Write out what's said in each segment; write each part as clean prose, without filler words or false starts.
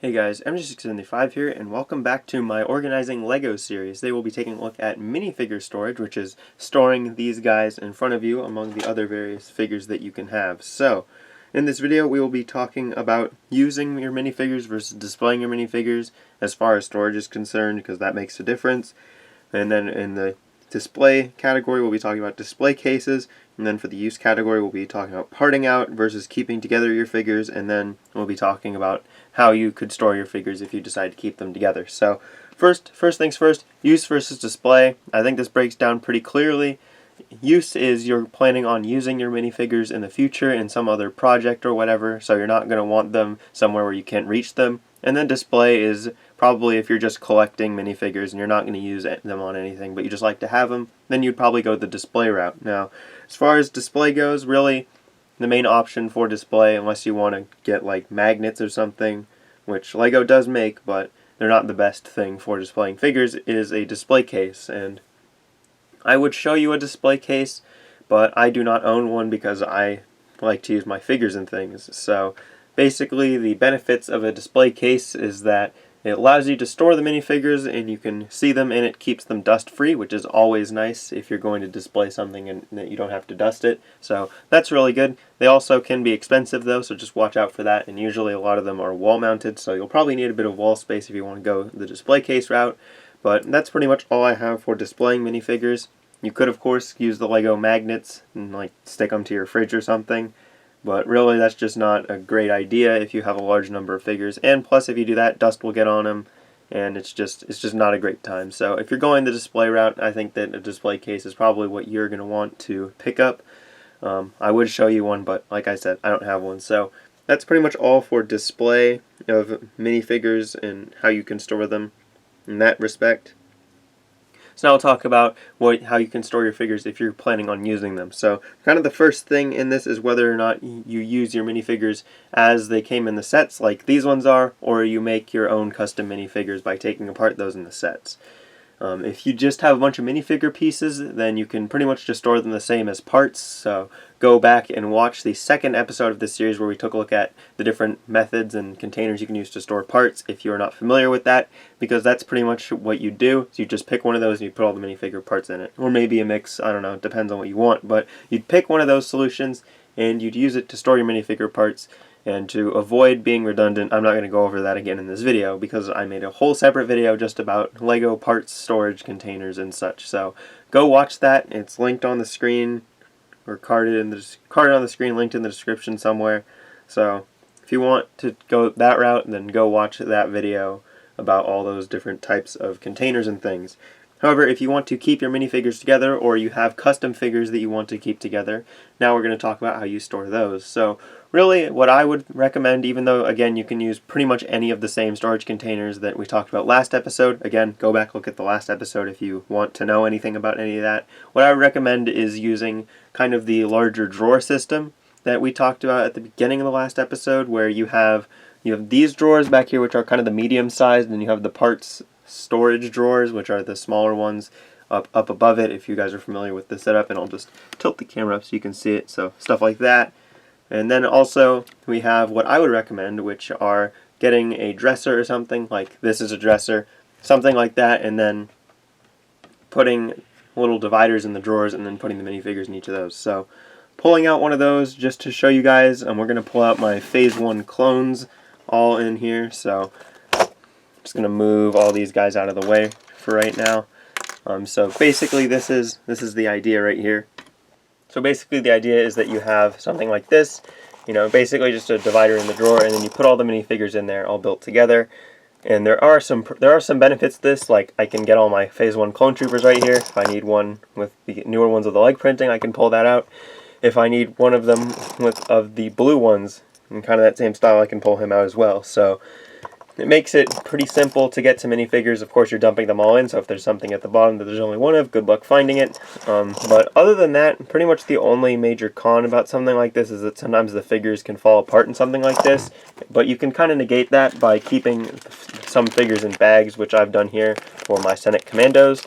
Hey guys, MG675 here, and welcome back to my organizing Lego series. Today we'll be taking a look at minifigure storage, which is storing these guys in front of you among the other various figures that you can have. So, in this video we will be talking about using your minifigures versus displaying your minifigures as far as storage is concerned, because that makes a difference. And then in the display category we'll be talking about display cases, and then for the use category we'll be talking about parting out versus keeping together your figures, and then we'll be talking about how you could store your figures if you decide to keep them together. So first things first, use versus display. I think this breaks down pretty clearly. Use is you're planning on using your minifigures in the future in some other project or whatever, so you're not going to want them somewhere where you can't reach them. And then display is probably if you're just collecting minifigures and you're not going to use them on anything, but you just like to have them, then you'd probably go the display route. Now, as far as display goes, really the main option for display, unless you want to get like magnets or something, which Lego does make, but they're not the best thing for displaying figures, is a display case. And I would show you a display case, but I do not own one because I like to use my figures and things. So basically the benefits of a display case is that it allows you to store the minifigures and you can see them, and it keeps them dust free, which is always nice if you're going to display something and that you don't have to dust it. So that's really good. They also can be expensive though, so just watch out for that, and usually a lot of them are wall mounted, so you'll probably need a bit of wall space if you want to go the display case route. But that's pretty much all I have for displaying minifigures. You could of course use the Lego magnets and like stick them to your fridge or something, but really that's just not a great idea if you have a large number of figures, and plus if you do that, dust will get on them and it's just not a great time. So if you're going the display route, I think that a display case is probably what you're going to want to pick up. I would show you one, but like I said, I don't have one. So that's pretty much all for display of minifigures and how you can store them in that respect. So now I'll talk about how you can store your figures if you're planning on using them. So kind of the first thing in this is whether or not you use your minifigures as they came in the sets like these ones are, or you make your own custom minifigures by taking apart those in the sets. If you just have a bunch of minifigure pieces, then you can pretty much just store them the same as parts. So go back and watch the second episode of this series where we took a look at the different methods and containers you can use to store parts if you're not familiar with that, because that's pretty much what you do. So you just pick one of those and you put all the minifigure parts in it. Or maybe a mix, I don't know, it depends on what you want. But you'd pick one of those solutions and you'd use it to store your minifigure parts. And to avoid being redundant, I'm not going to go over that again in this video because I made a whole separate video just about Lego parts storage containers and such. So go watch that. It's linked on the screen, or carded on the screen, linked in the description somewhere. So if you want to go that route, then go watch that video about all those different types of containers and things. However, if you want to keep your minifigures together, or you have custom figures that you want to keep together, now we're going to talk about how you store those. So really, what I would recommend, even though, again, you can use pretty much any of the same storage containers that we talked about last episode. Again, go back, look at the last episode if you want to know anything about any of that. What I would recommend is using kind of the larger drawer system that we talked about at the beginning of the last episode, where you have these drawers back here, which are kind of the medium sized, and you have the parts storage drawers, which are the smaller ones up above it, if you guys are familiar with the setup. And I'll just tilt the camera up so you can see it. So stuff like that. And then also we have what I would recommend, which are getting a dresser or something, like this is a dresser, something like that, and then putting little dividers in the drawers and then putting the minifigures in each of those. So pulling out one of those just to show you guys, and we're going to pull out my Phase 1 clones all in here. So just going to move all these guys out of the way for right now. So basically this is the idea right here. So basically the idea is that you have something like this, basically just a divider in the drawer, and then you put all the minifigures in there all built together. And there are some benefits to this, like I can get all my Phase 1 clone troopers right here. If I need one with the newer ones with the leg printing, I can pull that out. If I need one of them of the blue ones in kind of that same style, I can pull him out as well. So it makes it pretty simple to get to minifigures. Of course, you're dumping them all in, so if there's something at the bottom that there's only one of, good luck finding it. But other than that, pretty much the only major con about something like this is that sometimes the figures can fall apart in something like this. But you can kind of negate that by keeping some figures in bags, which I've done here for my Senate Commandos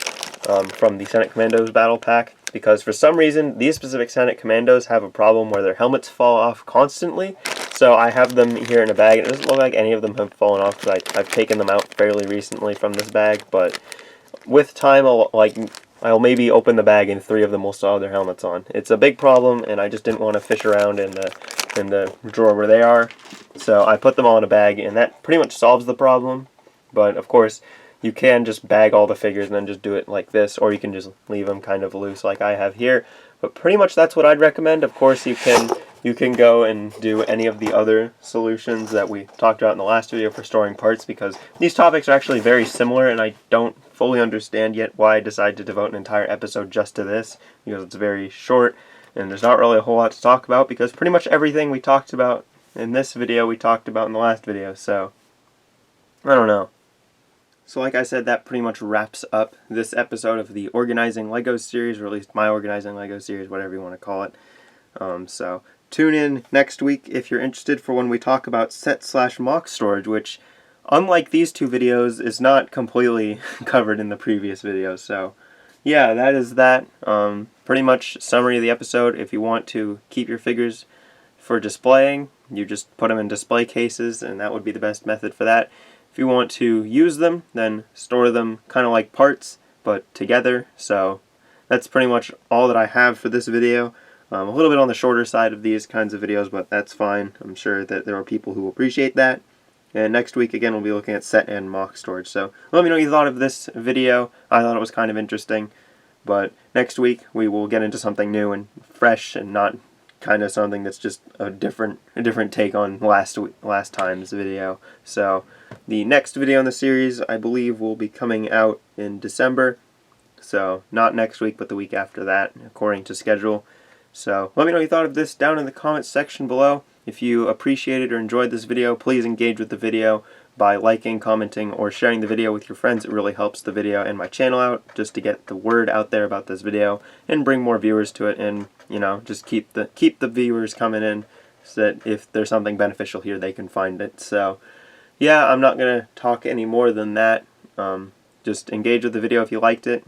from the Senate Commandos Battle Pack. Because for some reason, these specific Senate Commandos have a problem where their helmets fall off constantly. So I have them here in a bag. It doesn't look like any of them have fallen off because I've taken them out fairly recently from this bag, but with time I'll maybe open the bag and 3 of them will still have their helmets on. It's a big problem, and I just didn't want to fish around in the drawer where they are. So I put them all in a bag, and that pretty much solves the problem. But of course, you can just bag all the figures and then just do it like this, or you can just leave them kind of loose like I have here. But pretty much that's what I'd recommend. Of course, you can go and do any of the other solutions that we talked about in the last video for storing parts, because these topics are actually very similar, and I don't fully understand yet why I decided to devote an entire episode just to this, because it's very short and there's not really a whole lot to talk about, because pretty much everything we talked about in this video we talked about in the last video, so I don't know. So like I said, that pretty much wraps up this episode of the Organizing Legos series, or at least my Organizing Legos series, whatever you want to call it. So tune in next week if you're interested for when we talk about set/mock storage, which, unlike these 2 videos, is not completely covered in the previous videos. So yeah, that is that. Pretty much summary of the episode. If you want to keep your figures for displaying, you just put them in display cases, and that would be the best method for that. If you want to use them, then store them kind of like parts, but together. So that's pretty much all that I have for this video. A little bit on the shorter side of these kinds of videos, but that's fine. I'm sure that there are people who will appreciate that. And next week, again, we'll be looking at set and mock storage. So let me know what you thought of this video. I thought it was kind of interesting. But next week, we will get into something new and fresh, and not kind of something that's just a different take on last time's video. So the next video in the series, I believe, will be coming out in December. So not next week, but the week after that, according to schedule. So let me know what you thought of this down in the comments section below. If you appreciated or enjoyed this video, please engage with the video by liking, commenting, or sharing the video with your friends. It really helps the video and my channel out, just to get the word out there about this video and bring more viewers to it, and just keep the viewers coming in, so that if there's something beneficial here, they can find it. So yeah, I'm not gonna talk any more than that. Just engage with the video if you liked it.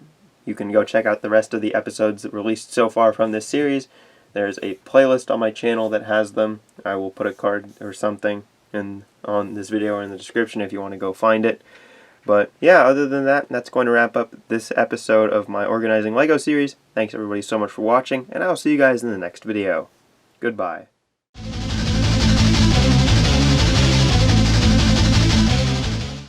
You can go check out the rest of the episodes released so far from this series. There's a playlist on my channel that has them. I will put a card or something on this video or in the description if you want to go find it. But yeah, other than that, that's going to wrap up this episode of my Organizing Lego series. Thanks everybody so much for watching, and I'll see you guys in the next video. Goodbye.